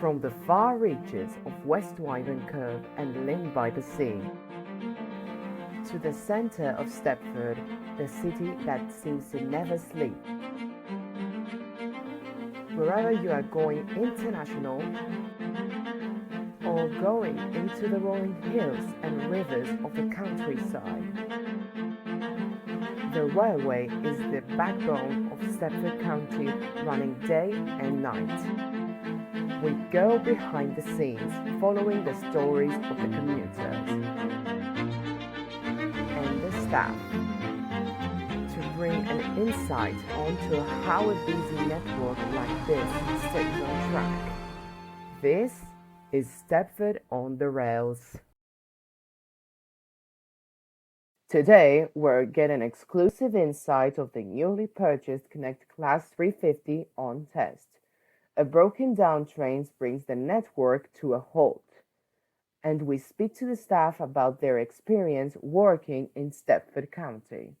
from the far reaches of West Wyvern Cove and Lynn by the Sea, to the center of Stepford, the city that seems to never sleep. Wherever you are going international or going into the rolling hills and rivers of the countryside, the railway is the backbone of Stepford County, running day and night. We go behind the scenes, following the stories of the commuters and the staff to bring an insight onto how a busy network like this stays on track. This is Stepford on the Rails. Today, we're getting exclusive insight of the newly purchased Connect Class 350 on test. A broken down train brings the network to a halt, and we speak to the staff about their experience working in Stepford County.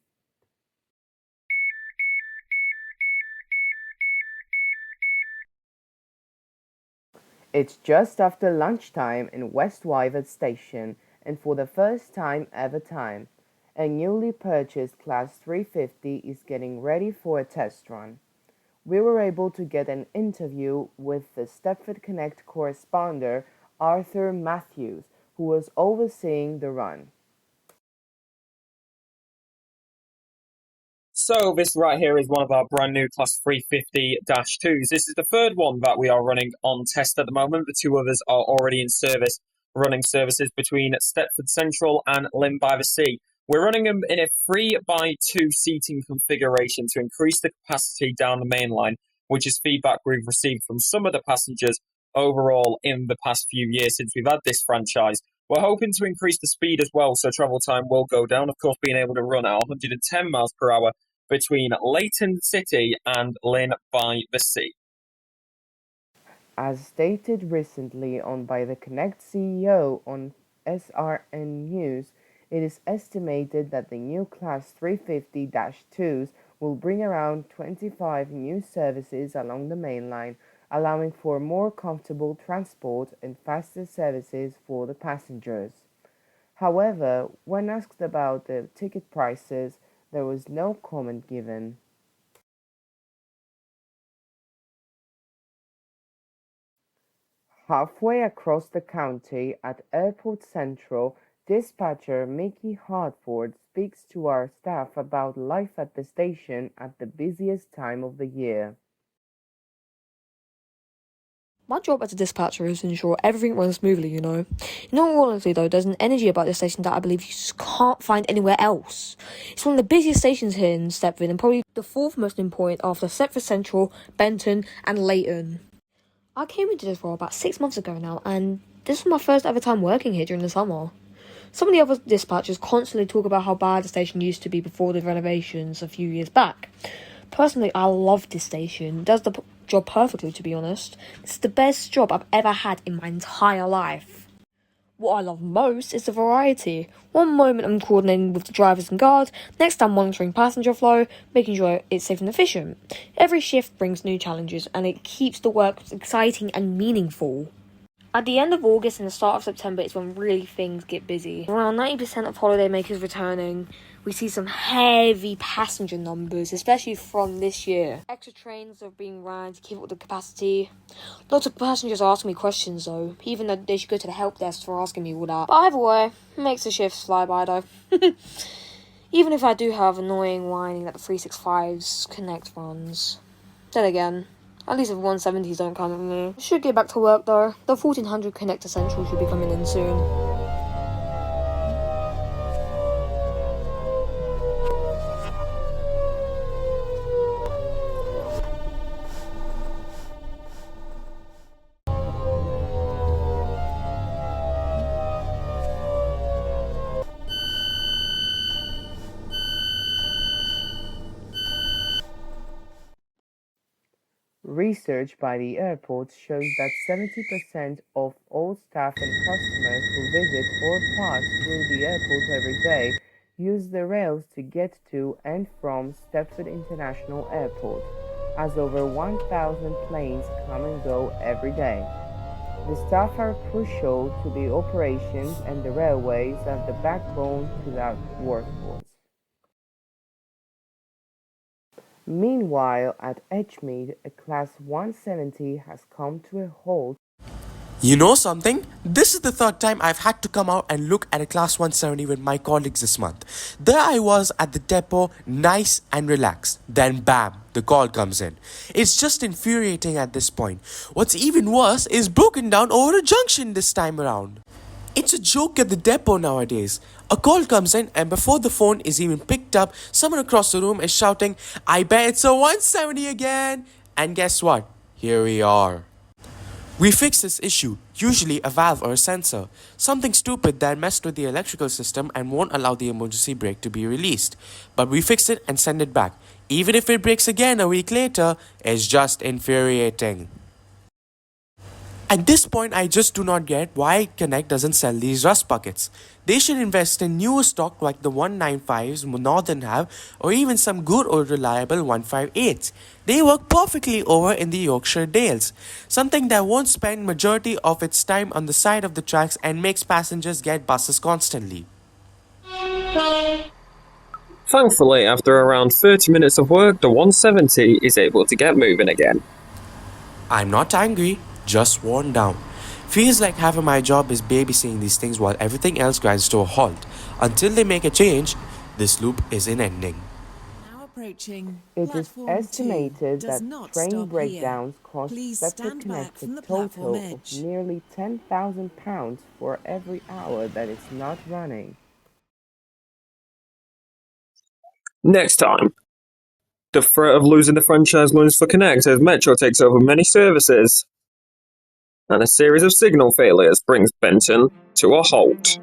It's just after lunchtime in West Wyvern Station, and for the first time ever a newly purchased Class 350 is getting ready for a test run. We were able to get an interview with the Stepford Connect correspondent Mathews, who was overseeing the run. So this right here is one of our brand new Class 350-2s. This is the third one that we are running on test at the moment. The two others are already in service, running services between Stepford Central and Lynn by the Sea. We're running them in a 3x2 seating configuration to increase the capacity down the main line, which is feedback we've received from some of the passengers overall in the past few years since we've had this franchise. We're hoping to increase the speed as well, so travel time will go down. Of course, being able to run at 110 miles per hour between Leighton City and Lynn by the Sea. As stated recently on by the Connect CEO on SRN News, it is estimated that the new Class 350-2s will bring around 25 new services along the main line, allowing for more comfortable transport and faster services for the passengers. However, when asked about the ticket prices, there was no comment given. Halfway across the county at Airport Central, dispatcher Mickey Hardford speaks to our staff about life at the station at the busiest time of the year. My job as a dispatcher is to ensure everything runs smoothly, you know. In all honesty though, there's an energy about this station that I believe you just can't find anywhere else. It's one of the busiest stations here in Stepford and probably the fourth most important after Stepford Central, Benton and Leighton. I came into this role about 6 months ago now, and this was my first ever time working here during the summer. Some of the other dispatchers constantly talk about how bad the station used to be before the renovations a few years back. Personally, I love this station. It does the job perfectly, to be honest. It's the best job I've ever had in my entire life. What I love most is the variety. One moment I'm coordinating with the drivers and guards, next I'm monitoring passenger flow, making sure it's safe and efficient. Every shift brings new challenges and it keeps the work exciting and meaningful. At the end of August and the start of September is when really things get busy. Around 90% of holidaymakers returning. We see some heavy passenger numbers, especially from this year. Extra trains are being run to keep up with the capacity. Lots of passengers are asking me questions though, even though they should go to the help desk for asking me all that. But either way, it makes the shifts fly by though. Even if I do have annoying whining that the 365's Connect runs. Then again, at least if 170s don't come with me. I should get back to work though. The 1400 Connect Essential should be coming in soon. Research by the airport shows that 70% of all staff and customers who visit or pass through the airport every day use the rails to get to and from Stepford International Airport, as over 1,000 planes come and go every day. The staff are crucial to the operations and the railways are the backbone to that workforce. Meanwhile, at Edgemead, a Class 170 has come to a halt. You know something? This is the third time I've had to come out and look at a Class 170 with my colleagues this month. There I was at the depot, nice and relaxed. Then bam, the call comes in. It's just infuriating at this point. What's even worse is broken down over a junction this time around. It's a joke at the depot nowadays. A call comes in and before the phone is even picked up, someone across the room is shouting, "I bet it's a 170 again!" And guess what? Here we are. We fix this issue, usually a valve or a sensor, something stupid that messed with the electrical system and won't allow the emergency brake to be released. But we fix it and send it back. Even if it breaks again a week later, it's just infuriating. At this point, I just do not get why Connect doesn't sell these rust buckets. They should invest in newer stock like the 195s Northern have or even some good or reliable 158s. They work perfectly over in the Yorkshire Dales, something that won't spend majority of its time on the side of the tracks and makes passengers get buses constantly. Thankfully, after around 30 minutes of work, the 170 is able to get moving again. I'm not angry, just worn down. Feels like half of my job is babysitting these things while everything else grinds to a halt. Until they make a change, this loop isn't ending. Now approaching. It is estimated that train breakdowns cost Stepford Connect a total of nearly £10,000 for every hour that it's not running. Next time, the threat of losing the franchise looms for Connect as Metro takes over many services, and a series of signal failures brings Benton to a halt.